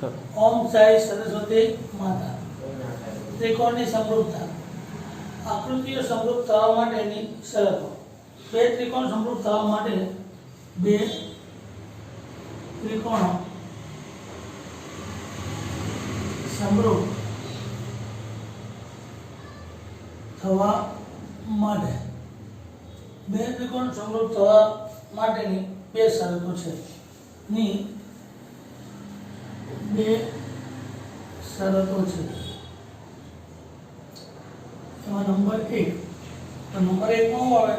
ओम साई सरस्वती माता त्रिकोणની સમરૂપતા આકૃતિઓ સમરૂપ થવા માટેની શરતો બે ત્રિકોણ સમરૂપ થવા માટે બે ત્રિકોણો સમરૂપ થવા માટે બે ત્રિકોણ સમરૂપ થવા માટેની બે શરતો છે ની બે શરતો છે એમાં નંબર 1 તો નંબર 1 માં શું આવે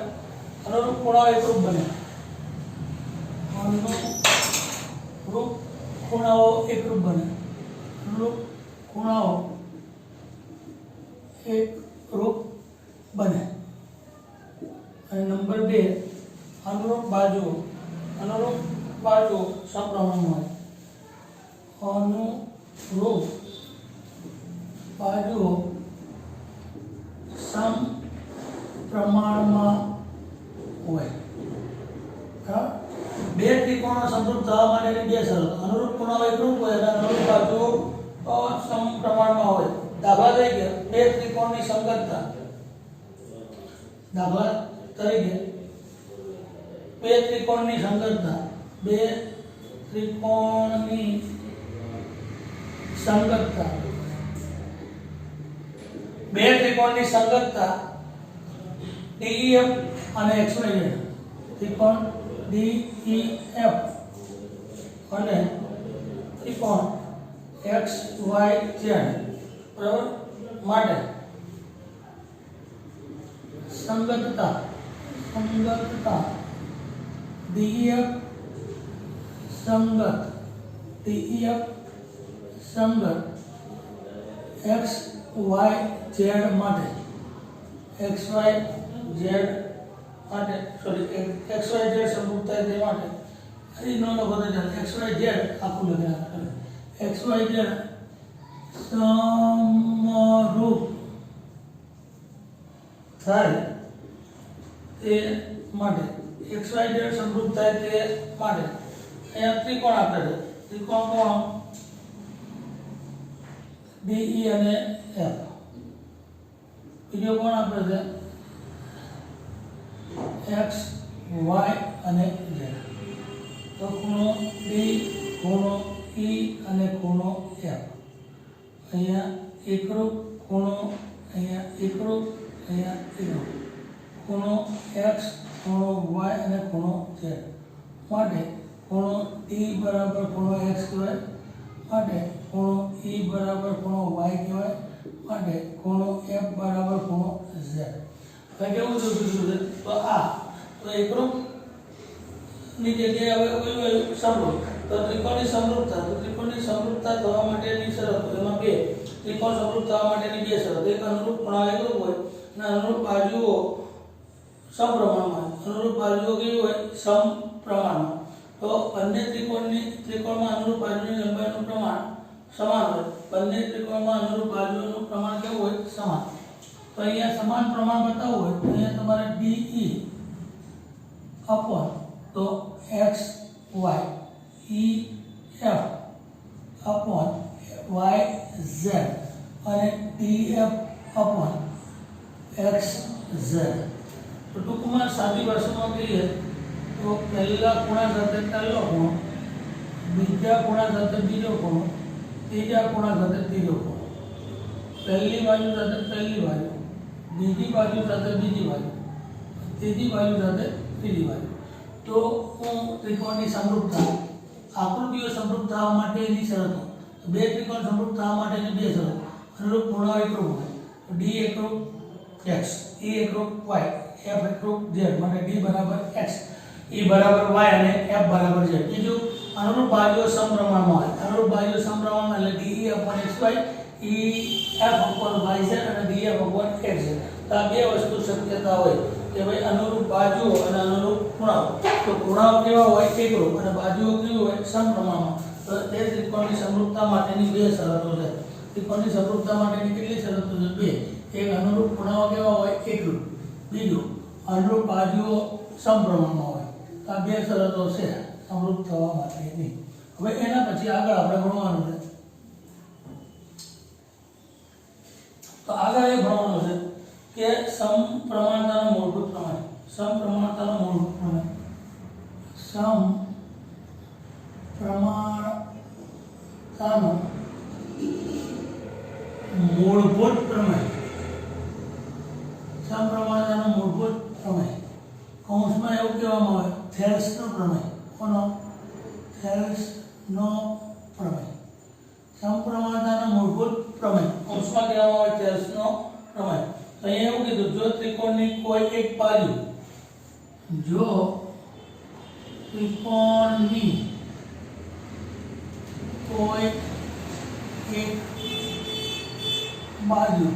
અનુરૂપ ખૂણાઓ એકરૂપ બને અનુરૂપ ખૂણાઓ એકરૂપ બને અનુરૂપ ખૂણાઓ એકરૂપ બને અને નંબર 2 અનુરૂપ બાજુઓ સમપ્રમાણમાં હોય અનુરૂપ બાજુઓ સમપ્રમાણમાં હોય બરાબર બે ત્રિકોણો સમરૂપ થવા માટેની બે શરતો અનુરૂપ ખૂણાઓ એકરૂપ હોય અને અનુરૂપ બાજુઓ સમપ્રમાણમાં હોય દાખલા તરીકે બે ત્રિકોણની સંગતતા દાખલા તરીકે બે ત્રિકોણની સંગતતા બે ત્રિકોણની સંગતતા DEF અને XYZ ત્રિકોણ DEF અને ત્રિકોણ XYZ બરાબર માટે સંગતતા DEF સંગત XYZ માટે XYZ સમરૂપતા તે માટે અહીં નો લખો તો ચાલે XYZ આખું લખી નાખો XYZ સમરૂપ થાય તે માટે XYZ સમરૂપ થાય તે માટે અહીંયા ત્રિકોણ આપે છે ત્રિકોણ કોણ DE અને F બીજો કોણ આપે છે X Y અને Z તો ખૂણો D ખૂણો E અને ખૂણો F અહીંયા એકરૂપ ખૂણો અહીંયા એકરૂપ અહીંયા એકરૂપ ખૂણો X ખૂણો Y અને ખૂણો Z માટે ખૂણો D બરાબર ખૂણો X કહેવાય માટે ખૂણો E બરાબર ખૂણો Y કહેવાય માટે ખૂણો F બરાબર ખૂણો Z હવે કેવું જોઈશું છે તો આ તો એકરૂપ ની જગ્યાએ હવે સમરૂપ તો ત્રિકોણની સમરૂપતા થવા માટેની શરતો એમાં બે ત્રિકોણ સમરૂપ થવા માટેની બે શરતો એક અનુરૂપ ખૂણા એકરૂપ હોય અને અનુરૂપ બાજુઓ સમપ્રમાણમાં અનુરૂપ બાજુઓ કેવી હોય સમપ્રમાણમાં તો બંને ત્રિકોણમાં અનુરૂપ બાજુની લંબાઈનું પ્રમાણ સમાન હોય બંને ત્રિકોણમાં અનુરૂપ બાજુઓનું પ્રમાણ કેવું હોય સમાન તો અહીંયા સમાન પ્રમાણ બતાવવું હોય તો અહીંયા તમારે DE upon તો X Y EF upon Y Z અને DF upon X Z તો ટૂંકમાં સાદી ભાષામાં કહીએ તો પહેલા ખૂણા સાથે પહેલો ખૂણો બીજા ખૂણા સાથે બીજો ખૂણો ત્રીજા ખૂણા સાથે ત્રીજો ખૂણો પહેલી બાજુ સાથે પહેલી બાજુ બીજી બાજુ સાથે બીજી બાજુ ત્રીજી બાજુ સાથે ત્રીજી બાજુ તો ત્રિકોણની સમરૂપતા આકૃતિઓ સમરૂપ થવા માટેની શરતો બે ત્રિકોણ સમરૂપ થવા માટેની બે શરતો અનુરૂપ ખૂણાઓ એકરૂપ હોય D એકરૂપ X E એકરૂપ Y F એકરૂપ Z માટે D બરાબર X E બરાબર Y અને F બરાબર Z બીજું અનુરૂપ બાજુઓ સમપ્રમાણમાં હોય અનુરૂપ બાજુઓ સમપ્રમાણમાં એટલે DE upon XY EF upon YZ અને DF upon XZ તો આ બે વસ્તુ શક્યતા હોય કે ભાઈ અનુરૂપ બાજુઓ અને અનુરૂપ ખૂણાઓ તો ખૂણાઓ કેવા હોય એકરૂપ અને બાજુઓ કેવી હોય સમપ્રમાણમાં તો તે ત્રિકોણની સમરૂપતા માટેની બે શરતો છે ત્રિકોણની સમરૂપતા માટેની કેટલી શરતો છે બે એક અનુરૂપ ખૂણાઓ કેવા હોય એકરૂપ બીજું અનુરૂપ બાજુઓ સમપ્રમાણમાં હોય તો આ બે શરતો છે સમરૂપ થવા માટેની હવે એના પછી આગળ આપણે ભણવાનું છે સમપ્રમાણતાનો મૂળભૂત પ્રમેય, સમપ્રમાણતાનો મૂળભૂત પ્રમેય કૌંસમાં એવું કહેવામાં આવે થેલ્સનો પ્રમેય. કોનો? થેલ્સનો પ્રમેય. સમપ્રમાણતાનો મૂળભૂત પ્રમેય કૌંસમાં કહેવામાં આવે થેલ્સનો પ્રમેય. તો અહીંયા એવું કીધું, જો ત્રિકોણની કોઈ એક બાજુ, જો ત્રિકોણની કોઈ એક બાજુ,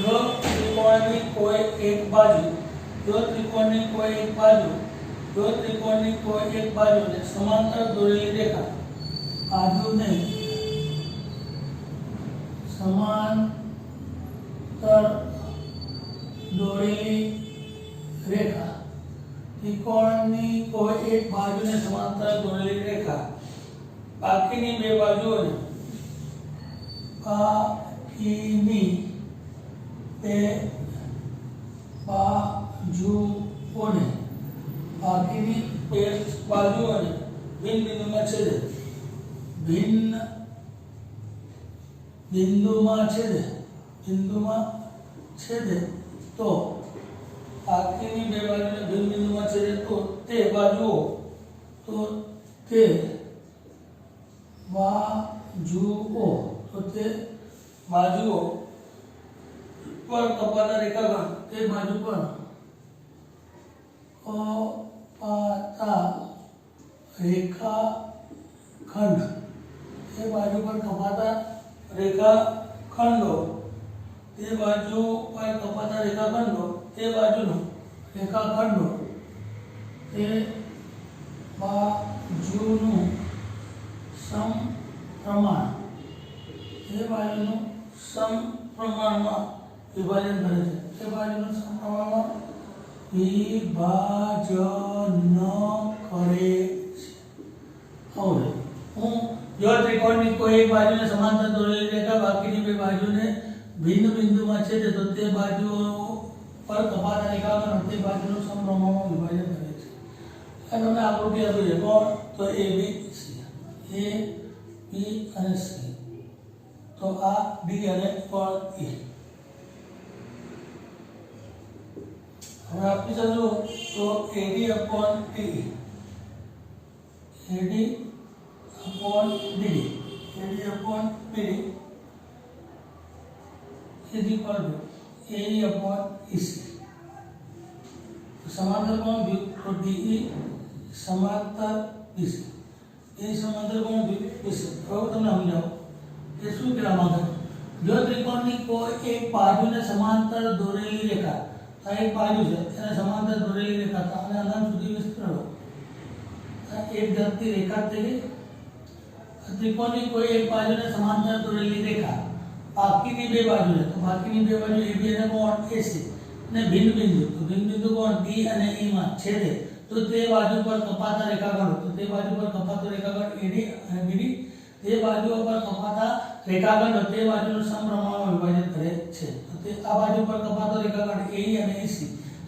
જો ત્રિકોણની કોઈ એક બાજુ, જો ત્રિકોણની કોઈ એક બાજુ, જો ત્રિકોણની કોઈ એક બાજુને સમાંતર દોરેલી રેખા, બાજુને સમાંતર દોરેલી રેખા, ત્રિકોણની કોઈ એક બાજુને સમાંતર દોરેલી રેખા બાકીની બે બાજુઓને, બાકીની બે બાજુઓને, બાકીની બે બાજુઓને ભિન્ન બિંદુમાં છેદે, ભિન્ન બિંદુમાં છેદે, બિંદુમાં છેદે તો બાકીની બે બાજુને ભિન્ન બિંદુમાં છેદે તો તે બાજુઓ, તો તે બાજુઓ, તો તે બાજુઓ પર કપાતા રેખાખંડ, તે બાજુ પર કપાતા રેખાખંડ, તે બાજુ પર કપાતા રેખાખંડો, તે બાજુ પર કપાતા રેખાખંડો, તે બાજુનો રેખાખંડો, તે બાજુનું સમપ્રમાણ, તે બાજુનું સમપ્રમાણમાં વિભાજન કરે છે, તે બાજુનું સમપ્રમાણમાં વિભાજન કરે છે. હવે હું જો ત્રિકોણની કોઈ એક બાજુને સમાંતર દોરેલી રેખા બાકીની બે બાજુને ભિન્ન બિંદુમાં છેદે તો તે બાજુઓ પર કપાતા રેખાખંડ તે બાજુનું સમપ્રમાણમાં વિભાજન કરે છે. આ તમને આકૃતિ આપી છે કોણ? તો એ બી સી, એ બી અને સી, તો આ ડી અને કોણ એ. હવે આપણી સાથે તો A D upon T, A D upon D, A D upon PD is equal to AE upon EC. समांतर कोण भी तो DE समांतर BC, એ समांतर कोण भी BC. હવે તમને સમજાવો કે શું કહેવા માંગે. જો ત્રિકોણની કોઈ એક બાજુને સમાંતર દોરેલી રેખા, આ એક બાજુ છે એને સમાંતર દોરેલી રેખા અને અનંત સુધી વિસ્તરો, આ એક જાતની રેખા થઈ ગઈ. ત્રિકોણની કોઈ એક બાજુને સમાંતર દોરેલી રેખા બાકીની બે બાજુ છે તો બાકીની બે બાજુ AB અને કોણ AC ને ભિન્ન બિંદુ, તો ભિન્ન બિંદુ કોણ D અને E માં છેદે તો તે બાજુ પર કપાતા રેખાખંડ, તો તે બાજુ પર કપાતો રેખાખંડ AD અને BD, તે બાજુઓ પર કપાતા રેખાખંડ તે બાજુનું સમપ્રમાણમાં વિભાજન કરે છે. તો તે આ બાજુ પર કપાતો રેખાખંડ AE અને EC,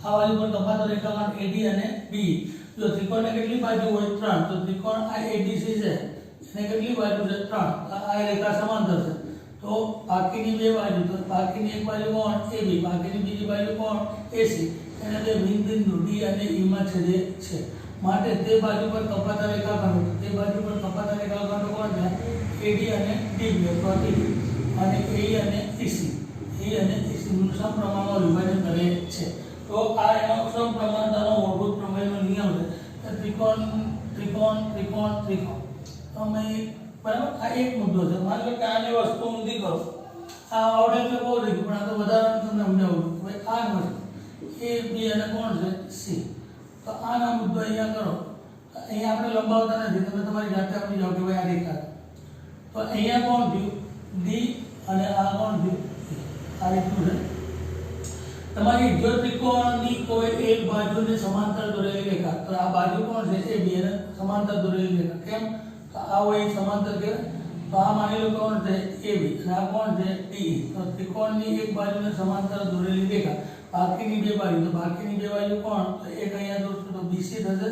આ બાજુ પર કપાતો રેખાખંડ AD અને BE. જો ત્રિકોણને કેટલી બાજુ હોય? 3. તો ત્રિકોણ આ ABC છે એને કેટલી બાજુ છે? 3. આ રેખા સમાંતર છે તો બાકીની બે બાજુ, તો બાકીની એક બાજુ કોણ AB, બાકીની બીજી બાજુ કોણ AC, એને બે ભિન્ન બિંદુ D અને E માં છેદે છે. માટે તે બાજુ પર કપાતા રેખાખંડો, તે બાજુ પર કપાતા રેખાખંડો કોણ છે? AD અને DB અથવા DB અને AE અને EC, AE અને EC નું સમપ્રમાણમાં વિભાજન કરે છે. તો આ એનો સમપ્રમાણતાનો મૂળભૂત પ્રમેયનો નિયમ છે. ત્રિકોણ ત્રિકોણ ત્રિકોણ ત્રિકોણ તમે બરાબર. આ એક મુદ્દો છે. માની લો કે આની વસ્તુ ઊંધી કરો, આ આવડે એટલે બહુ રહી પણ આ તો વધારે તમને સમજાવું. ભાઈ આ વસ્તુ A B અને કોણ છે C, તો આના મુદ્દો અહીંયા કરો. અહીંયા આપણે લંબાવતા નથી, તમે તમારી જાતે સમજી જાઓ કે ભાઈ આ રેખા, તો અહીંયા કોણ થયું D અને આ કોણ થયું આ રીતનું છે. તમારી જો ત્રિકોણની કોઈ એક બાજુને સમાંતર દોરેલી રેખા, તો આ બાજુ કોણ છે AB અને સમાંતર દોરેલી રેખા. કેમ? તો આ હોય સમાંતર કહેવાય. તો આ માની લો કોણ છે AB અને આ કોણ છે DE. તો ત્રિકોણની એક બાજુને સમાંતર દોરેલી રેખા બાકીની બે બાજુ, તો બાકીની બે બાજુ કોણ? તો એક અહીંયા દોરશો તો BC થશે અને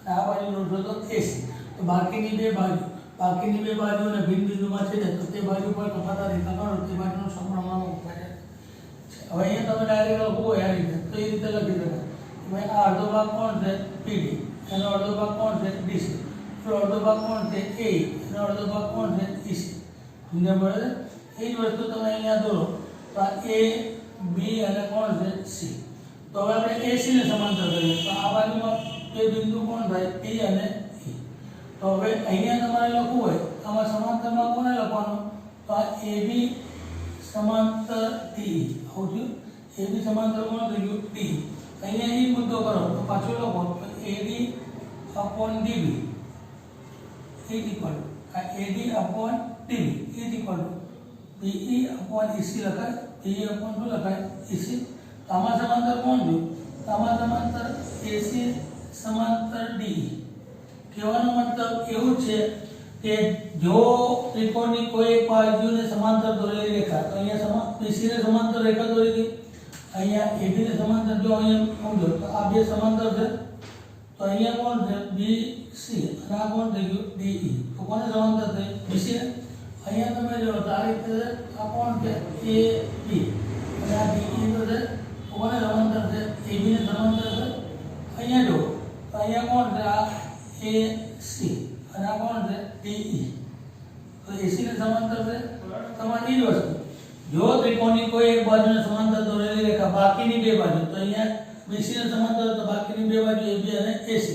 આ બાજુ દોરશો તો AC. તો બાકીની બે બાજુ, બાકીની બે બાજુઓને ભિન્ન બિંદુમાં છેદે તો તે બાજુ પર કપાતા રેખા કરો તે બાજુનું સમપ્રમાણ વિભાજન છે. હવે અહીંયા તમે ડાયરેક્ટ લખવું હોય આ રીતે તો એ રીતે લખી શકાય. ભાઈ આ અડધો ભાગ કોણ છે પીડી, એનો અડધો ભાગ કોણ છે ડીસી, તો અડધો ભાગ કોણ છે એ, એનો અડધો ભાગ કોણ છે ઈસી. સમજણ પડે છે? એ જ વસ્તુ તમે અહીંયા દોરો તો આ એ બી અને કોણ છે સી. તો હવે આપણે એસી ને સમાંતર કરીએ તો આ બાજુમાં બે બિંદુ કોણ થાય પી અને ઈ. તો હવે અહીંયા તમારે લખવું હોય આમાં સમાંતરમાં કોને લખવાનું તો આ AB સમાંતર TE આવું થયું. AB સમાંતર કોણ થઈ ગયું TE. અહીંયા એ મુદ્દો કરો તો પાછો લખો તો AD upon DB is equal to AD upon DB is equal to PE upon EC લખાય. PE upon શું લખાય EC. તો આમાં સમાંતર કોણ થયું તો આમાં સમાંતર AC સમાંતર DE. કહેવાનો મતલબ એવું છે કે જો ત્રિકોણની કોઈ એક બાજુને સમાંતર દોરેલી રેખા તો અહીંયા BC ને સમાંતર રેખા દોરી હતી, અહીંયા AB ને સમાંતર જો અહીંયા સમજો તો આ બે સમાંતર છે તો અહીંયા કોણ છે BC અને આ કોણ થઈ ગયું DE. તો કોને સમાંતર થઈ BC ને. અહીંયા તમે જો તો આ રીતે આ કોણ છે AB અને આ DE તો છે કોને સમાંતર છે AB ને સમાંતર છે. અહીંયા જો તો અહીંયા કોણ છે આ AC અને આ કોણ છે DE. તો AC ને સમાંતર છે. તમારી જ વસ્તુ જો ત્રિકોણની કોઈ એક બાજુને સમાંતર દોરેલી રેખા બાકીની બે બાજુ તો અહીંયા BC ને સમાંતર તો બાકીની બે બાજુ AB અને AC.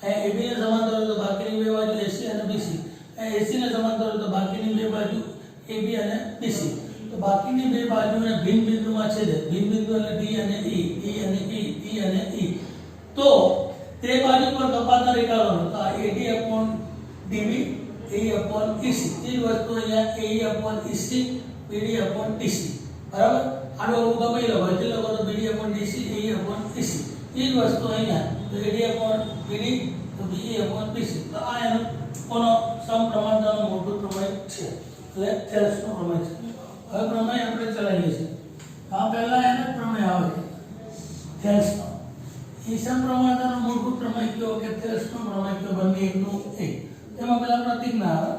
અહીંયા AB ને સમાંતર તો બાકીની બે બાજુ AC અને BC. અહીંયા AC ને સમાંતર તો બાકીની બે બાજુ AB અને BC. તો બાકીની બે બાજુને ભિન્ન બિંદુમાં છેદે. ભિન્ન બિંદુ એટલે D અને E, D અને E, D અને E. તો તે બાજુ પર કપાતા રેખા લો તો આ AD upon DB, AE upon EC. એ જ વસ્તુ અહીંયા AE upon EC, BD upon DC. બરાબર. આનો હું ગમે લો વચ્ચે લખો તો BD upon DC, AE upon EC. એ જ વસ્તુ અહીંયા તો AD upon BD તો BE upon BC. તો આ એનો કોનો સમપ્રમાણતાનો મૂળભૂત પ્રમેય છે એટલે થેલેસનો પ્રમેય છે. હવે પ્રમેય આપણે ચલાવીએ છીએ. આ પહેલા એનો જ પ્રમેય આવે છે થેલેસનો. એ સમપ્રમાણતાનો મૂળભૂત પ્રમેય કયો કે થેલેસનો પ્રમેય કયો બંને એકનું એક. તેમાં પહેલા પ્રતિજ્ઞા આવે.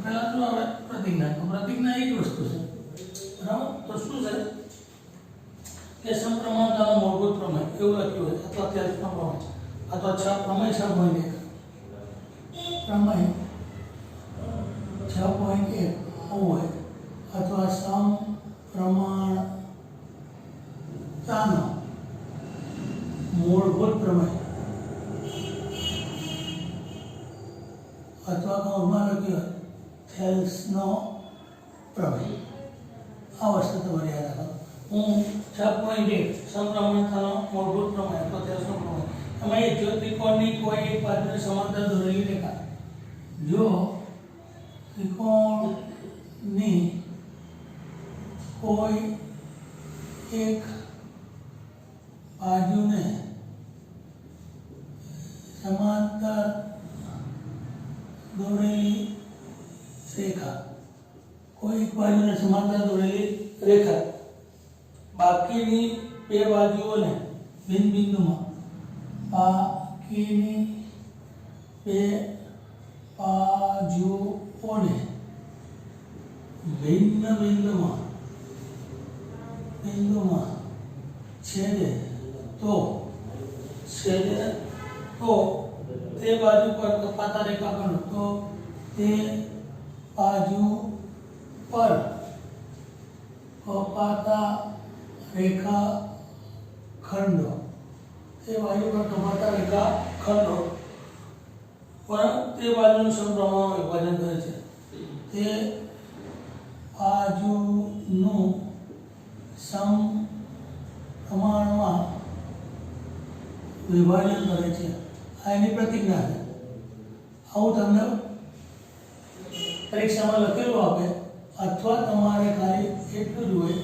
પહેલા શું આવે પ્રતિજ્ઞા. તો પ્રતિજ્ઞા એક વસ્તુ છે બરાબર. તો શું છે કે સમપ્રમાણતાનો મૂળભૂત પ્રમેય એવું લખ્યું હોય અથવા થેલેસનો પ્રમેય અથવા પ્રમેય 6.1 પ્રમેય 6.1 હોય અથવા સમપ્રમાણતાનો મૂળભૂત પ્રમેય અથવા કૌંસમાં લખ્યું થેલેસનો પ્રમેય. આ વસ્તુ તમારે યાદ રાખો. હું 6.1 સમપ્રમાણતાનો મૂળભૂત પ્રમેય અથવા થેલેસનો પ્રમેય એમાં એક જો ત્રિકોણની કોઈ એક બાજુને સમાંતર દોરેલી રેખા જો ત્રિકોણની કોઈ એક બાજુને સમાંતર દોરેલી રેખા કોઈ એક બાજુને સમાંતર દોરેલી રેખા બાકીની બે બાજુઓને ભિન્ન બિંદુમાં બાકીની બે બાજુઓને ભિન્ન બિંદુમાં છેદે તો તે બાજુ પર કપાતા રેખાખંડ તો તે બાજુ પર કપાતા રેખાખંડો તે બાજુ પર કપાતા રેખાખંડો પર તે બાજુનું સમપ્રમાણ વિભાજન કરે છે. તે બાજુનું સમપ્રમાણમાં વિભાજન કરે છે. આ એની પ્રતિજ્ઞા છે. આવું તમને પરીક્ષામાં લખેલું આપે અથવા તમારે ખાલી એટલું જ હોય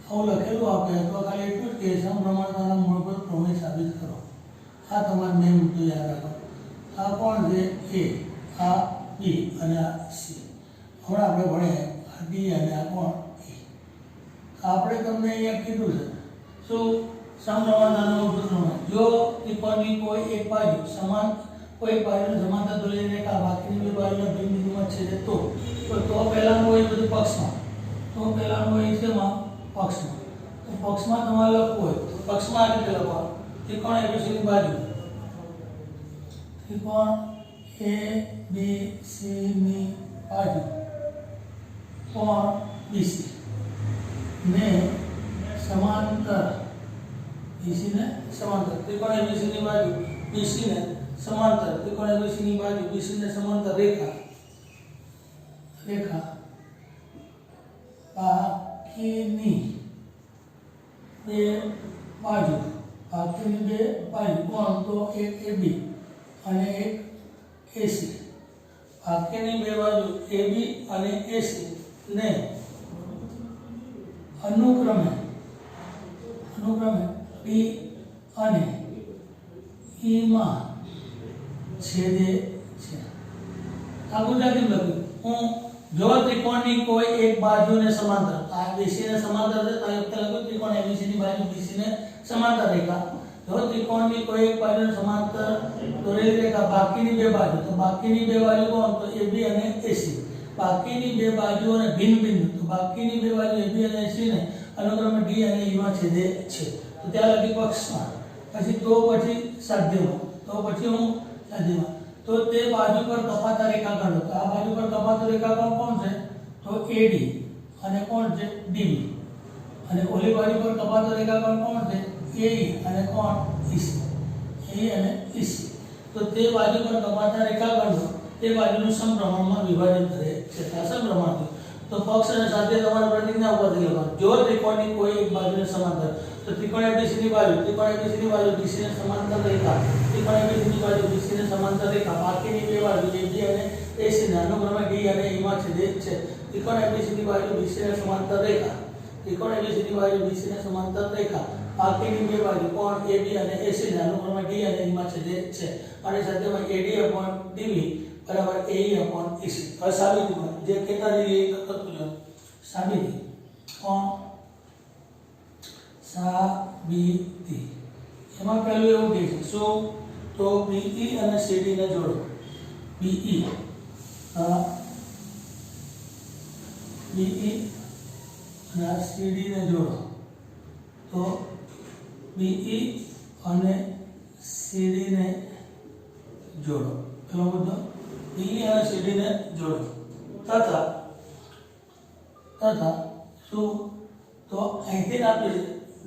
આવું લખેલું આપે અથવા ખાલી એટલું જ કે સમપ્રમાણતાના મૂળભૂત પ્રમેય સાબિત કરો. આ તમારે મેં મુદ્દો યાદ રાખો. આ કોણ છે એ, આ બી અને આ સી. હમણાં આપણે ભણ્યા આ ડી અને આ કોણ એ. આપણે તમને અહીંયા કીધું છે શું સમપ્રમાણતાનો મૂળભૂત પ્રમેય જો ત્રિકોણની કોઈ એક બાજુ કોઈ બાજુને સમાંતર દોરેલી રેખા બાકીની બે બાજુના ભિન્ન બિંદુમાં છેદે તો પહેલાનું હોય બધું પક્ષમાં, તો પહેલાનું હોય છે પક્ષમાં. તો પક્ષમાં તમારે લખવું હોય તો પક્ષમાં આ રીતે લખવાનું ત્રિકોણ એબીસીની બાજુ, ત્રિકોણ એબીસીની બાજુ કોણ બીસી ને સમાંતર, બીસી ને સમાંતર, ત્રિકોણ એબીસી ની બાજુ બીસી ને સમાંતર, ત્રિકોણ એબીસી ની બાજુ બીસી ને સમાંતર રેખા બાકીની બે બાજુ, બાકીની બે બાજુ કોણ તો એક એબી અને એક એસી, બાકીની બે બાજુ એબી અને એસી ને અનુક્રમે ડી અને ઈ માં છેદે છે. આ ગુજરાતી લખ્યું. હું જો ત્રિકોણની કોઈ એક બાજુને સમાંતર, આ બીસી ને સમાંતર છે, તો આ લખ્યું ત્રિકોણ એબીસી ની બાજુ બીસી ને સમાંતર રેખા. જો ત્રિકોણની કોઈ એક બાજુને સમાંતર દોરેલી રેખા બાકીની બે બાજુ, તો બાકીની બે બાજુ કોણ તો એબી અને એસી, બાકીની બે બાજુ અને ભિન્ન બિંદુ, તો બાકીની બે બાજુ એબી અને એસી ને અનુક્રમે ડી અને ઈ માં છેદે છે. તો ત્યાં લખી પક્ષમાં, પછી સાધ્યમાં, તો પછી હું સાધ્યમાં, તો તે બાજુ પર કપાતા રેખાખંડ, તો આ બાજુ પર કપાતો રેખાખંડ કોણ છે તો એડી અને કોણ છે ડીબી, અને ઓલી બાજુ પર કપાતો રેખાખંડ કોણ છે એઈ અને કોણ ઈસી, એઈ અને ઈસી. તો તે બાજુ પર કપાતા રેખાખંડો તે બાજુનું સમપ્રમાણમાં વિભાજન કરે છે. સમપ્રમાણ તો પક્ષ અને સાધ્ય તમારા પ્રતિજ્ઞા ઉપરથી લખવાનું. જો ત્રિકોણની કોઈ એક બાજુને સમાંતર, તો ત્રિકોણ એબીસી ની બાજુ બીસી ને સમાંતર રેખા, ત્રિકોણ એબીસી ની બાજુ બીસી ને સમાંતર રેખા, બાકીની બે બાજુ એબી અને એસી ને અનુક્રમે ડી અને ઈ માં છેદે છે. ત્રિકોણ એબીસી ની બાજુ બીસી ને સમાંતર રેખા, ત્રિકોણ એબીસી ની બાજુ બીસી ને સમાંતર રેખા, બાકીની બે બાજુ કોણ એબી અને એસી ને અનુક્રમે ડી અને ઈ માં છેદે છે. અને સાથેમાં એડી અપોન ડીબી બરાબર એઈ અપોન એસી. હવે સાબિતીમાં જે કહેતા રહીએ એ કરતું જાઓ. સાબિતી કોણ સાબિતી એમાં પહેલું એવું કહે છે શું તો બીઈ અને સીડી ને જોડો. બીઈ અને સીડી ને જોડો, તો બીઈ અને સીડી ને જોડો. પેલો મુદ્દો બીઈ અને સીડી ને જોડો તથા શું તો અહીંથી આપે છે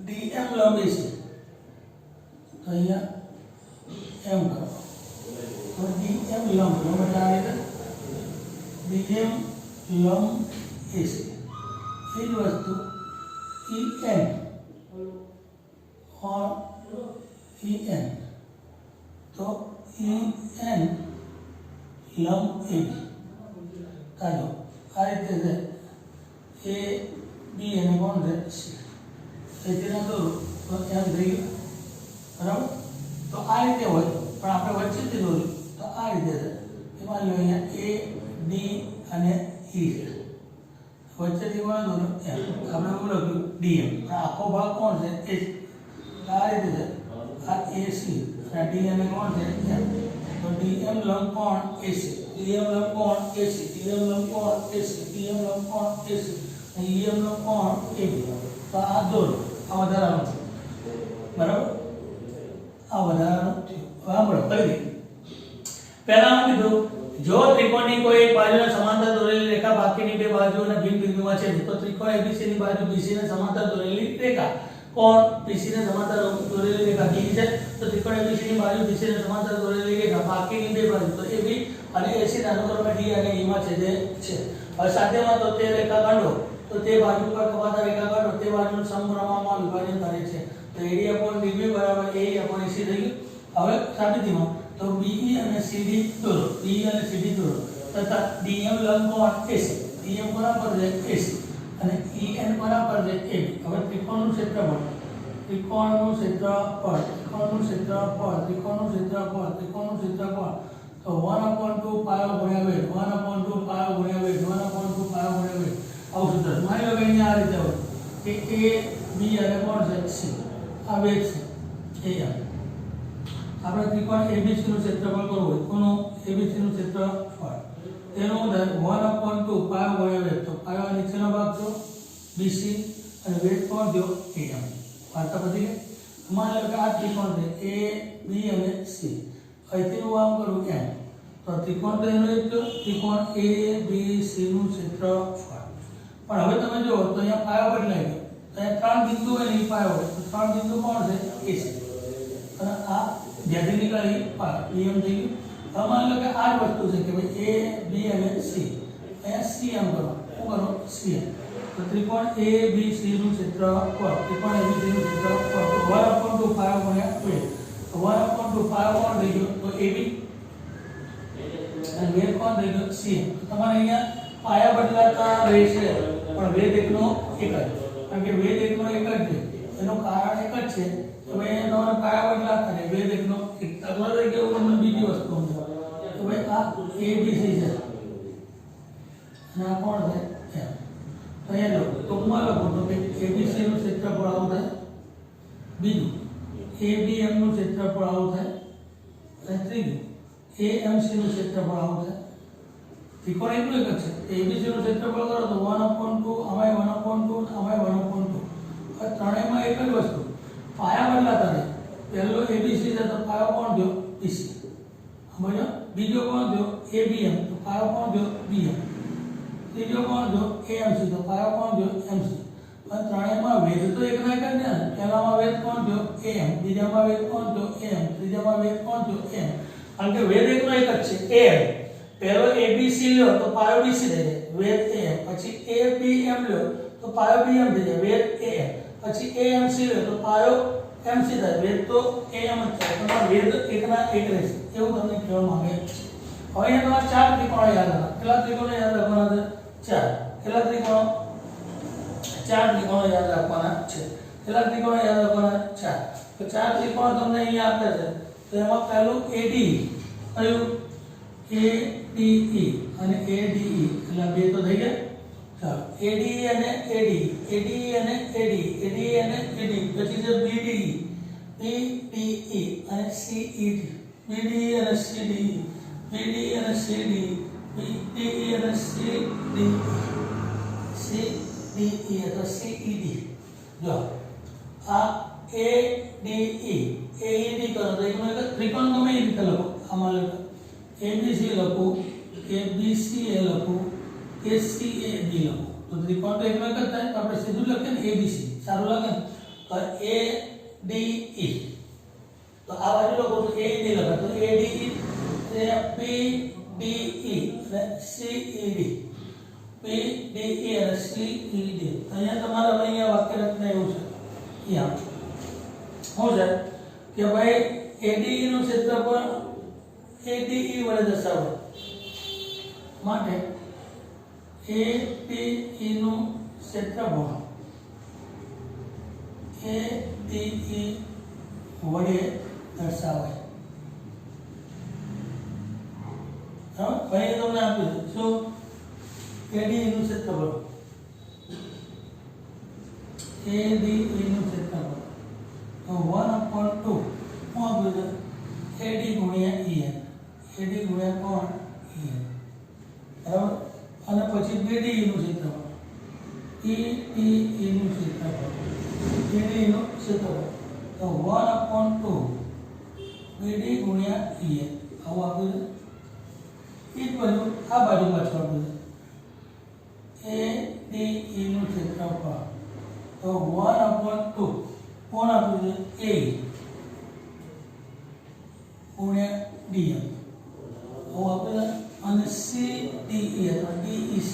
ડીએમ લંબ એસી, તો અહીંયા એમ કરો તો ડીએમ લંબ એટલે આ રીતે ડીએમ લંબ એસી. એ જ વસ્તુ ઈએન ઓર ઈએન, તો ઈએન લંબ એબી. કાઢો આ રીતે છે એ બી અને કોણ છે સી, એથી ના દોરો તો એમ થઈ ગયું બરાબર. તો આ રીતે હોય પણ આપણે વચ્ચેથી દોર્યું તો આ રીતે છે. એમાં લો અહીંયા એ ડી અને ઈ છે, વચ્ચેથી કોણ દોર્યું એમ, આપણે એવું લખ્યું ડીએમ, પણ આખો ભાગ કોણ છે એ આ રીતે છે. આ એસી અને ડી અને કોણ છે એમ, તો ડીએમ લંબ કોણ એસી, ડીએમ લંબ કોણ એસી, ડીએમ લંબ કોણ એસી, ડીએમ લંબ કોણ એસી, અને ઈએમ લંબ કોણ એબી. તો આ દોરો આ વધારાનું છે બરાબર, આ વધારાનું થયું. સાંભળો ફરી પહેલામાં કીધું જો ત્રિકોણની કોઈ એક બાજુને સમાંતર દોરેલી રેખા બાકીની બે બાજુઓના ભિન્ન બિંદુમાં છે, તો ત્રિકોણ એબીસી ની બાજુ બીસી ને સમાંતર દોરેલી રેખા કોણ બીસી ને સમાંતર દોરેલી રેખા ડી છે, તો ત્રિકોણ એબીસી ની બાજુ બીસી ને સમાંતર દોરેલી રેખા બાકીની બે બાજુ તો એબી અને એસી ના અનુક્રમે ડી અને ઈ માં છેદે છે. હવે સાથેમાં તો તે રેખાખંડો તો તે બાજુ પર કપાતા રેખાખંડો તે બાજુનું સમપ્રમાણમાં વિભાજન કરે છે. તો એડી અપોન ડીબી બરાબર એ અપોન એસી થઈ ગયું. હવે સાબિતીમાં તો બીઈ અને સીડી દોરો, બીઈ અને સીડી દોરો તથા ડીએમ લંબ કોણ એસી, ડીએમ બરાબર છે એસી અને ઈએન બરાબર છે એબી. હવે ત્રિકોણનું ક્ષેત્રફળ તો 1/2 પાયો ગુણ્યા વેગ, 1/2 પાયો ગુણ્યા વેગ, 1/2 પાયો ગુણ્યા વેગ આવું સૂત્ર. માની લો કે અહીંયા આ રીતે હોય કે એ બી અને કોણ છે સી, આ વેગ છે એ આ આપણે ત્રિકોણ ABC નું ક્ષેત્રફળ કરવું હોય કોનું ABC નું ક્ષેત્રફળ તેનું 1/2 પાયો ગુણ્યા વેધ તો પાયો નીચેનો ભાગ જો BC અને વેધ કોણ જો AM વાર્તા પતી ગઈ માની લો કે આ ત્રિકોણ છે A B અને C અહીંથી હું આમ કરું M તો ત્રિકોણ તો એનો એક ત્રિકોણ ABC નું ક્ષેત્રફળ પણ હવે તમે જો તો અહીંયા પાયો બદલાઈ ગયો તો અહીંયા 3 બિંદુ હોય ને પાયો હોય તો 3 બિંદુ કોણ છે AC અને આ જ્યાંથી નીકળી પાયો EM થઈ ગયું હવે માની લો કે આ જ વસ્તુ છે કે ભાઈ A B અને C અહીંયા CM કરો શું કરો CM તો ત્રિકોણ ABC નું ક્ષેત્રફળ ત્રિકોણ ABC નું ક્ષેત્રફળ 1/2 પાયો ગુણ્યા વેધ તો 1/2 પાયો કોણ થઈ ગયો તો AB અને વેધ કોણ થઈ ગયો CM તો તમારે અહીંયા પાયા બદલાતા રહેશે પણ વેધ એકનો એક જ કારણ કે વેધ એકનો એક જ છે એનું કારણ એક જ છે કે ભાઈ તમારે પાયા બદલાતા નહીં વેધ એકનો એક દાખલા તરીકે હું તમને બીજી વસ્તુ સમજાવું તો ભાઈ આ ABC છે અને આ કોણ છે M તો અહીંયા લો ટૂંકમાં લખો તો કે ABC નું ક્ષેત્રફળ આવું થાય બીજું ABM નું ક્ષેત્રફળ આવું થાય અને ત્રીજું AMC નું ક્ષેત્રફળ આવું થાય ત્રિકોણ એટલું એક જ છે ABC નું ક્ષેત્રફળ કરો તો 1/2 આમાંય 1/2 આમાંય 1/2 આ ત્રણેયમાં એક જ વસ્તુ પાયા બદલાતા રહે પહેલો ABC છે તો પાયો કોણ થયો BC સમજો બીજો કોણ થયો ABM તો પાયો કોણ થયો BM ત્રીજો કોણ થયો AMC તો પાયો કોણ થયો MC પણ ત્રણેયમાં વેધ તો એકના એક જ ને પહેલામાં વેધ કોણ થયો AM બીજામાં વેધ કોણ થયો AM ત્રીજામાં વેધ કોણ થયો AM કારણ કે વેધ એકનો એક જ છે AM પહેલો ABC લો તો પાયો BC થઈ જાય વેધ AM પછી ABM લો તો પાયો BM થઈ જાય વેધ AM પછી AMC લો તો પાયો MC થાય વેધ તો AM જ થાય તમારો વેધ એકના એક રહેશે એવું તમને કહેવા માંગે છે હવે અહીંયા તમારે ચાર ત્રિકોણો યાદ રાખો કેટલા ત્રિકોણો યાદ રાખવાના છે ચાર કેટલા ત્રિકોણો ચાર ત્રિકોણો યાદ રાખવાના છે કેટલા ત્રિકોણો યાદ રાખવાના ચાર તો ચાર ત્રિકોણ તમને અહીંયા આપેલ છે તો એમાં પહેલું AD કયું ADE અને ADE એટલે બે તો થઈ ગયા ચાલો ADE અને AD ADE અને AD ADE અને AD પછી છે BDE BDE અને CED BDE અને CDE BDE અને CDE BDE અને CDE CDE અથવા CED જો આ ADE AED કરો તો એકનો એક ત્રિકોણ ગમે એ રીતે લખો આમાં લખો ABC લખો ABCA લખો ACAB લખો તો ત્રિકોણ તો એકનો એક જ થાય તો આપણે સીધું લખીએ ને ABC સારું લાગે ને તો ADE તો આ બાજુ લખો તો AED લખો તો ADE BDE અને CED BDE અને CED અહીંયા તમારે હવે અહીંયા વાક્ય રચના એવું છે અહીંયા શું છે કે ભાઈ ADE નું ક્ષેત્રફળ ADE વડે દર્શાવો માટે ADE નું ક્ષેત્રફળ ADE વડે દર્શાવાય ભાઈ તમને આપ્યું શું ADE નું ક્ષેત્રફળ ADE નું ક્ષેત્રફળ તો 1/2 શું આપ્યું છે AD ગુણ્યા EN AD ગુણ્યા કોણ EN બરાબર અને પછી BDE નું ક્ષેત્રફળ EDE નું ક્ષેત્રફળ BDE નું ક્ષેત્રફળ તો 1/2 BD ગુણ્યા EN આવું આપ્યું છે એ જ બાજુ આ બાજુ પાછું આપ્યું છે ADE નું ક્ષેત્રફળ તો 1/2 કોણ આપ્યું છે A ગુણ્યા DM આવું આપ્યું છે અને CDE અથવા DEC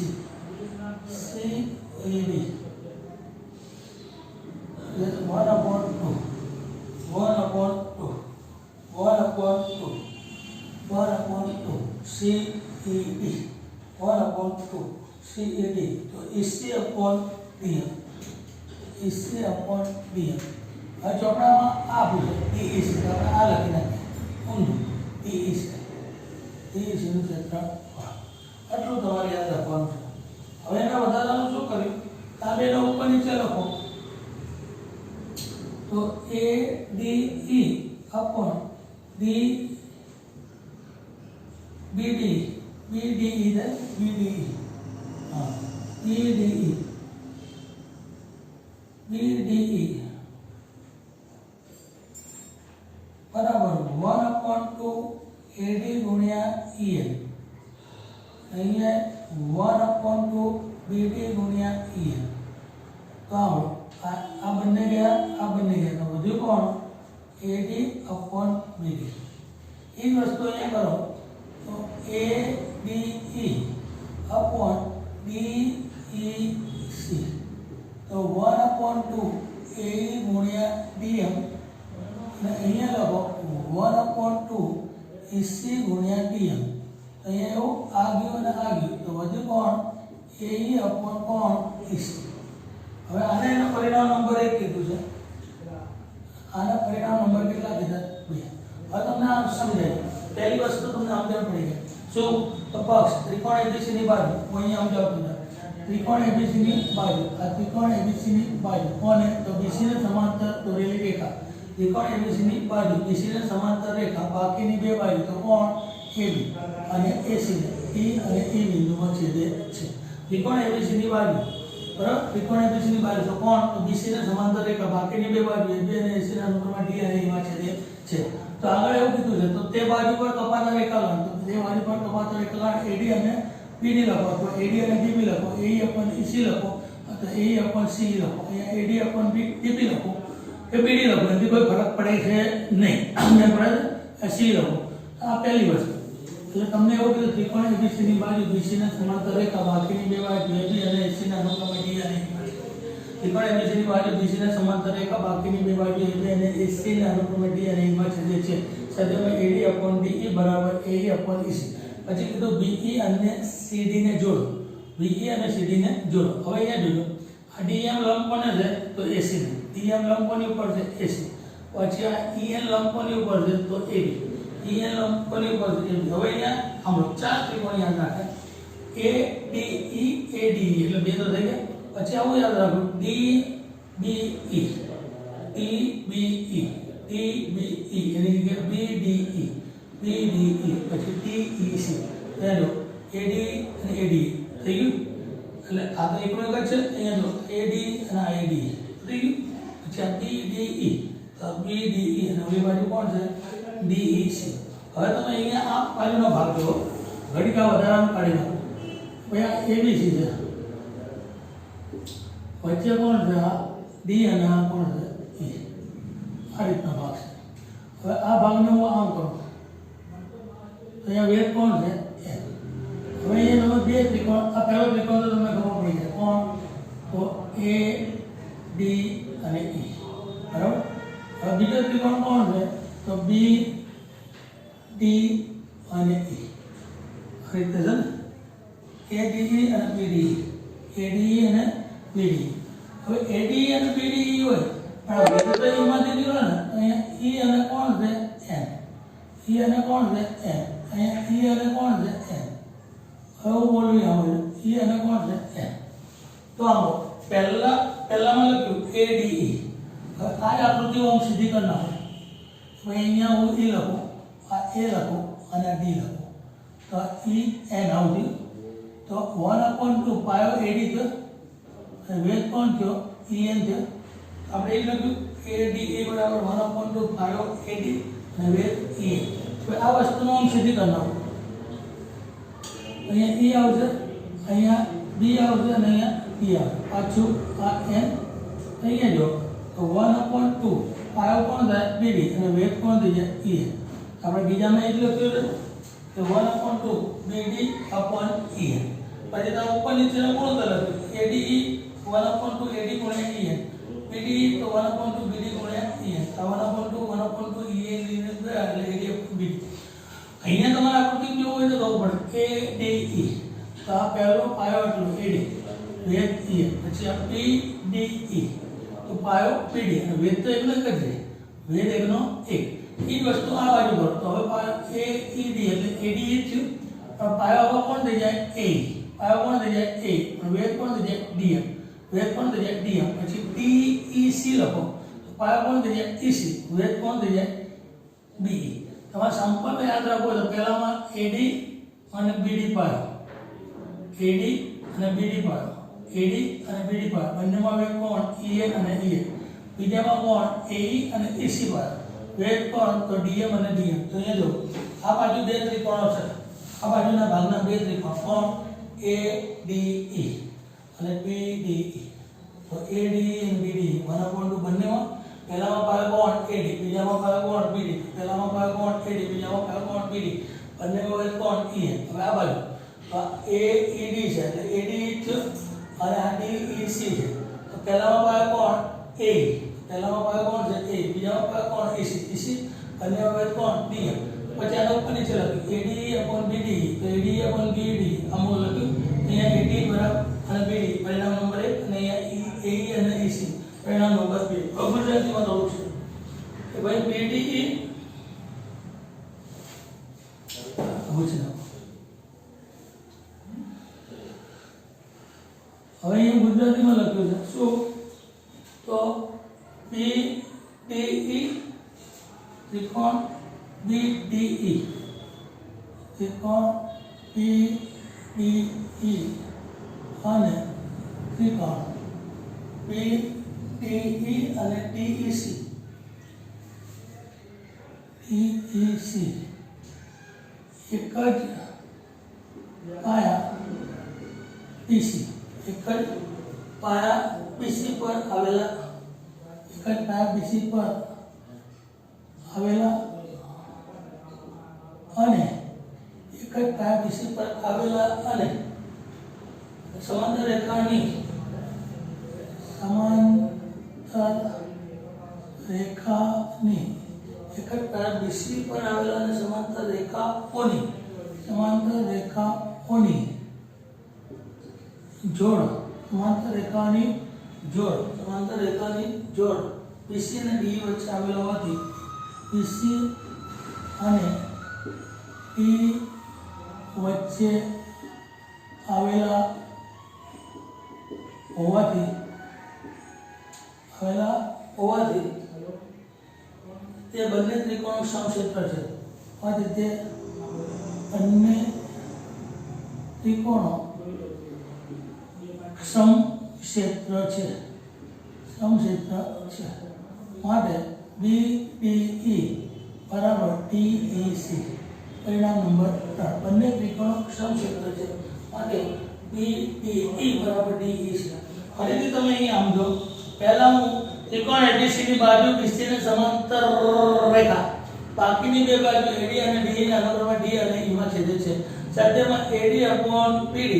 CED એટલે 1/2 CED 1/2 CED તો EC/DM EC/DM હવે ચોપડામાં આ પૂછે DEC આપણે આ લખી નાખીએ ઊંધું DEC DEC નું ક્ષેત્રફળ આટલું તમારે યાદ રાખવાનું છે હવે એના વધારાનું શું કર્યું આ બેનો ઉપર નીચે લખો તો ADE DEC BDE हाँ BDE बराबर 1/2 AD गुणिया EN અહીંયા 1/2 BD गुणिया EN તો આ બંને ગયા તો વધ્યું કોણ AD/BD એ વસ્તુ અહીંયા કરો તો ADE/DEC તો 1/2 AE ગુણ્યા DM અને અહીંયા લખો 1/2 EC ગુણ્યા DM અહીંયા એવું આ ગયું અને આ ગયું તો વધ્યું કોણ AE/કોણ EC હવે આને એનો પરિણામ નંબર 1 કીધું છે આના પરિણામ નંબર કેટલા કીધા 2 હવે તમને આ સમજાય પહેલી વસ્તુ તમને સમજણ પડી ગઈ શું તો પક્ષ ત્રિકોણ ABC ની બાજુ હું અહીંયા સમજાવતો હતો ત્રિકોણ ABC ની બાજુ આ ત્રિકોણ ABC ની બાજુ કોને તો BC ને સમાંતર દોરેલી રેખા ત્રિકોણ ABC ની બાજુ BC ને સમાંતર રેખા બાકીની બે બાજુ તો કોણ AB અને AC ને E અને E બિંદુમાં છેદે છે ત્રિકોણ ABC ની બાજુ બરાબર ત્રિકોણ ABC ની બાજુ તો કોણ તો BC ને સમાંતર રેખા બાકીની બે બાજુ AB અને AC ના અનુક્રમે D અને E માં છેદે છે તો આગળ એવું કીધું છે તો તે બાજુ પર કપાતા રેખાખંડ તો તે બાજુ પર કપાતા રેખાખંડ AD અને BD લખો તો AD અને DB લખો AE/EC લખો તો AE/CE લખો અહીંયા AD/DB લખો કે BD લખો એથી કોઈ ફરક પડે છે નહીં અમને પડે C લખો આ પહેલી વસ્તુ એટલે તમને એવું કીધું ત્રિકોણ ABC ની બાજુ BC ના સમાંતર રેખા બાકીની બે બાજુ AB અને AC ના અનુક્રમે D અને E ત્રિકોણ ABC ની બાજુ BC ના સમાંતર રેખા બાકીની બે બાજુ AB અને AC ના અનુક્રમે D અને E માં છેદે છે સદિશમાં AD/DE બરાબર AE/EC પછી કીધું BE અને CD ને જોડો BE અને CD ને જોડો હવે અહીંયા જોડો આ DM લંબ કોને છે તો AC ને DM લંબ કોની ઉપર છે AC પછી આ EN લંબ કોની ઉપર છે તો AB EN લંબ કોની ઉપર છે AB હવે અહીંયા આમ ચાર ત્રિકોણ યાદ રાખે ADE ADE એટલે બે તો થઈ ગયા પછી આવું યાદ રાખો DBE TBE TBE એટલે કે BDE BDE પછી TEC એનો AD અને ADE થઈ ગયું એટલે આ તો એકનો એક જ છે અહીંયા જો AD અને ADE થઈ ગયું પછી આ BDE તો BDE અને ઓલી બાજુ કોણ છે DEC હવે તમે અહીંયા આ બાજુનો ભાગ જો ઘડિકા વધારાનું કાઢી નાખો ભાઈ આ ABC છે વચ્ચે કોણ છે આ D અને આ કોણ છે E આ રીતનો ભાગ છે હવે આ ભાગને હું આમ કરું તો અહીંયા વેધ કોણ છે N હવે અહીંયા તમે બે ત્રિકોણ આ પહેલો ત્રિકોણ તો તમને ખબર પડી જાય કોણ તો A D અને E બરાબર હવે બીજો ત્રિકોણ કોણ છે તો B D અને E આ રીતે છે ને ADE અને BDE ADE અને BDE હવે ADE અને BDE હોય પણ વેધ તો એમાંથી નીકળે ને અહીંયા E અને કોણ છે N E અને કોણ છે N અહીંયા E અને કોણ છે N હવે હું બોલું આવું E અને કોણ છે N તો આવો પહેલામાં લખ્યું ADE હવે આ જ આકૃતિ હું સીધી કરી નાખું તો અહીંયા હું E લખું આ A લખું અને D લખું તો E N આવું તો 1/2 પાયો AD થયો અને વેધ કોણ થયો EN થયો આપણે એ લખ્યું ADE બરાબર 1/2 પાયો AD અને વેધ EN તો આ વસ્તુનો હું સીધી કરી નાખું અહીંયા E આવશે અહીંયા B આવશે અને અહીંયા D આવશે પાછું આ N અહીંયા જો તો 1/2 પાયો કોણ થાય BD અને વેધ કોણ થઈ જાય EN આપણે બીજામાં એ જ લખ્યું છે કે 1/2 BD/EN પછી તમે ઉપર નીચેનો ગુણોત્તર લખ્યું ADE 1/2 AD ગુણ્યા EN BDE તો 1/2 BD ગુણ્યા EN આ 1/2 EN એટલે AD/BD અહીંયા તમારે આકૃતિ કેવું હોય તો ખબર પડે ADE તો આ પહેલો પાયો એટલો AD વેધ EN પછી આ BDE તો પાયો PD અને વેધ તો એકનો એક જ છે વેધ એકનો એક એ વસ્તુ આ બાજુ કરો તો હવે પાયો AED એટલે ADE થયું પણ પાયો હવે કોણ થઈ જાય AE પાયો કોણ થઈ જાય A પણ વેધ કોણ થઈ જાય DM વેધ કોણ થઈ જાય DM પછી TEC લખો તો પાયો કોણ થઈ જાય EC વેધ કોણ થઈ જાય BE તમારે સંપર્ક યાદ રાખવો તો પહેલામાં AD અને BD પાયો એડી અને બીડી પાયો, એડી અને બીડી પાયો, બંનેમાં વેગ કોણ ઈએ અને ઈએ, બીજામાં કોણ એઈ અને ઈસી પાયો, વેગ કોણ તો ડીએમ અને ડીએમ. તો અહીંયા જો આ બાજુ બે ત્રિકોણો છે, આ બાજુના ભાગના બે ત્રિકોણ કોણ એડીઈ અને બીડીઈ. તો એડી અને બીડી 1/2 બંનેમાં પહેલામાં પાયો કોણ એડી, બીજામાં પાયો કોણ બીડી, પહેલામાં પાયો કોણ એડી, બીજામાં પાયો કોણ બીડી, બંનેમાં વેગ કોણ ઈએ. હવે આ બાજુ તો એઈડી છે એટલે એડી થયો અને આ ડીઈસી છે. તો પહેલામાં પાયો કોણ એ, પહેલામાં પાયો કોણ છે એ, બીજામાં પાયો કોણ ઈસી, ઈસી બંનેમાં વેગ કોણ ડીએમ. પછી આનો ઉપર નીચે લખ્યું એડી/બીડી, તો એડી/બીડી આમ લખ્યું. અહીંયા એડી બરાબર અને બીડી પરિણામ નંબર 1 અને અહીંયા એઈ અને ઈસી પરિણામ નંબર 2. ગુજરાતીમાં થોડું છે કે ભાઈ બીડીઈ પૂછી નાખો. હવે અહીંયા ગુજરાતીમાં લખ્યું છે શું તો બીડીઈ ત્રિકોણ BDE, ત્રિકોણ BDE અને ત્રિકોણ BDE અને DEC, DEC એક જ પાયા BC, એક જ પાયા BC પર આવેલા, એક જ પાયા BC પર આવેલા અને એક જ પાયા BC પર આવેલા અને સમાંતર રેખાની એક જ પાયા BC પર આવેલા અને સમાંતર રેખાઓની જોડ, સમાંતર રેખાની જોડ BC અને DE વચ્ચે આવેલા હોવાથી BC અને DE વચ્ચે આવેલા હોવાથી તે બંને ત્રિકોણો સમક્ષેત્ર છે. હોવાથી તે બંને ત્રિકોણો સમક્ષેત્ર છે. માટે BDE બરાબર DEC પરિણામ નંબર 3. બંને ત્રિકોણો સમક્ષેત્ર છે માટે BDE બરાબર DEC. ફરીથી તમે અહીં આમ જો, પહેલા હું ત્રિકોણ ABC ની બાજુ BC ને સમાંતર રેખા, બાકીની બે બાજુ AD અને DE ના અનુક્રમે D અને E માં છેદે છે. સાથેમાં AD/PD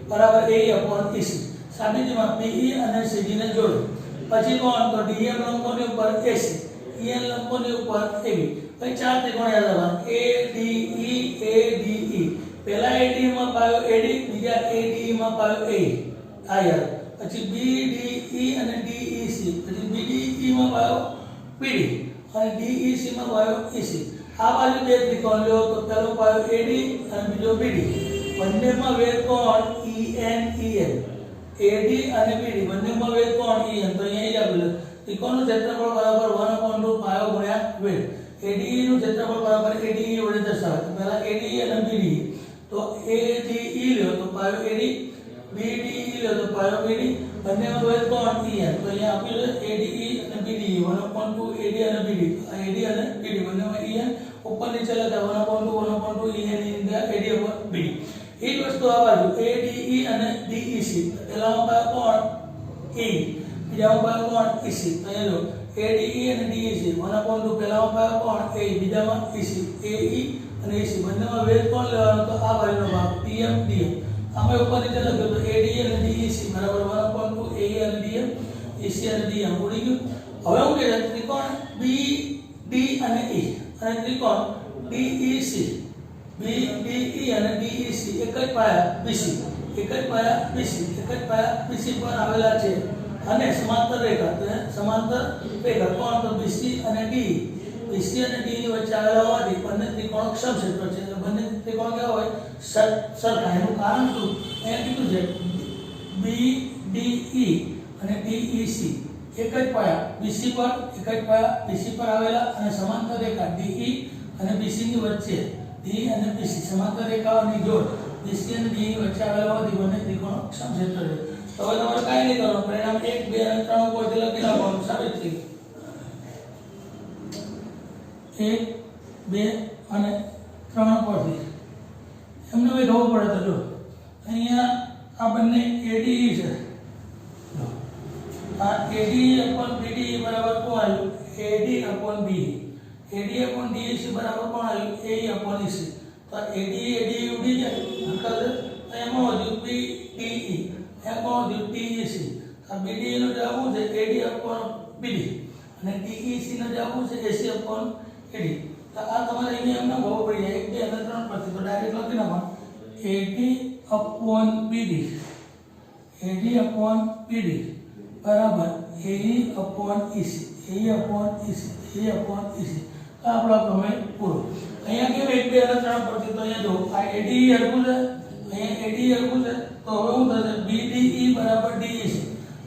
બરાબર AE/EC. સાબિતીમાં PE અને CD ને જોડો. પછી કોણ તો DM લંબકોની ઉપર AC, EN લંબકોની ઉપર AB. પછી ચાર ત્રિકોણ યાદ રાખવાના ADE. પહેલા AD માં પાયો AD, બીજા ADE માં પાયો AE. આ યાદ. પછી BDE અને DEC, પછી BDE માં પાયો PD અને DEC માં પાયો EC. આ બાજુ બે ત્રિકોણ લો તો પહેલો પાયો AD અને બીજો BD. બંનેમાં વેગ કોણ EN. AD અને BD બંનેમાં વેગ કોણ EN. તો અહીંયા આપેલું ત્રિકોણનું ક્ષેત્રફળ બરાબર 1/2 પાયો ગુણ્યા વેગ. ADE નું ક્ષેત્રફળ બરાબર ADE વડે દર્શાવે. તો પહેલા ADE અને BDE, તો ADE લ્યો તો પાયો AD, BDE લ્યો તો પાયો BD, બંનેમાં વેગ કોણ EN. તો અહીંયા આપેલું ADE અને BDE 1/2 AD અને BD. AD અને BD બંનેમાં EN ઉપર નીચે લખા 1/2 EN ઇન AD/BD. એ જ વસ્તુ આ બાજુ ADE અને DEC, પહેલામાં પાયો કોણ E, બીજામાં પાયો કોણ EC. તો અહીંયા જો ADE અને DEC 1/2 પહેલામાં પાયો કોણ A, બીજામાં EC, AE અને EC બંનેમાં વેગ કોણ લેવાનો તો આ બાજુનો ભાગ DM. આમાં ઉપર નીચે લખ્યું તો ADE અને DEC બરાબર 1/2 AE અને DM, EC અને DM ઉડી ગયું. હવે હું કહે ત્રિકોણ BD અને E અને ત્રિકોણ DEC, BDE અને DEC એક જ પાયા BC પર આવેલા છે અને સમાંતર રેખા કોણ તો BC અને DE ની વચ્ચે આવેલા હોવાથી બંને ત્રિકોણ સમક્ષેત્ર છે. બંને ત્રિકોણ કેવા હોય સરખા. એનું કારણ શું અહીંયા કીધું છે BDE અને DEC એક જ પાયા BC પર આવેલા અને સમાંતર રેખા DE અને BC ની વચ્ચે, D અને BC સમાંતર રેખાઓની જોડ BC અને DE વચ્ચે આવેલા હોવાથી બંને ત્રિકોણો સમક્ષેત્ર છે. તો હવે તમારે કાંઈ નહીં કરવાનું, પરિણામ 1 2 અને 3 ઉપરથી લખી નાખવાનું, સાબિત થઈ ગયું. 1 2 અને 3 પરથી એમને ભાઈ ખબર પડે તો જો અહીંયા આ બંને ADE છે, આ ADE upon BDE બરાબર કોણ આવ્યું? AD upon BE. AD upon DEC બરાબર કોણ આવ્યું? AE upon EC. તો ADE ઉડી જાય, હકલ તો એમાં વધ્યું BDE, એમાં વધ્યું DEC. આ BDE નો જવાબ શું છે? AD upon BD અને DEC નો જવાબ શું છે? AC upon AD. તો આ તમારે અહીંયા એમને ખબર પડી જાય 1 2 અને 3 પરથી, તો ડાયરેક્ટ લખી નાખો AD upon BD, AD upon BD બરાબર AE upon EC, AE upon EC, AE upon EC. આ આપણો પ્રમેય પૂરો. અહીંયા કેમ 1 2 અને 3 પરથી? તો અહીંયા જો આ ADE હરખું છે, અહીંયા ADE હરખું છે, તો હવે શું થશે? BDE બરાબર DEC.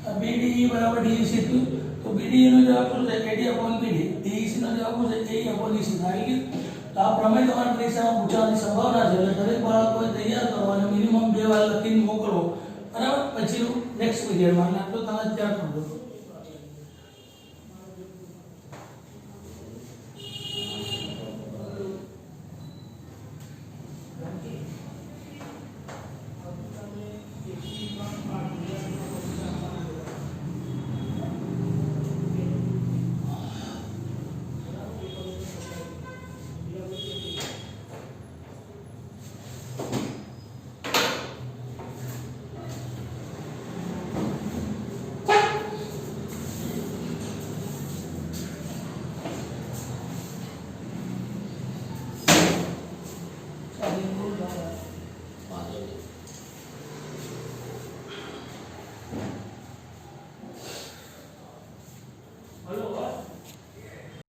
આ BDE બરાબર DEC થયું, તો BDE નો જવાબ શું છે? AD upon BD. DEC નો જવાબ શું છે? AE upon EC. આવી ગયું. તો આ પ્રમેય તમારી પરીક્ષામાં પૂછવાની સંભાવના છે, એટલે દરેક બાળકોએ તૈયાર કરો અને મિનિમમ 2 વાર લખીને મોકલો, બરાબર? પછીનું નેક્સ્ટ પીરિયડમાં આટલું તમે તૈયાર કરી દો.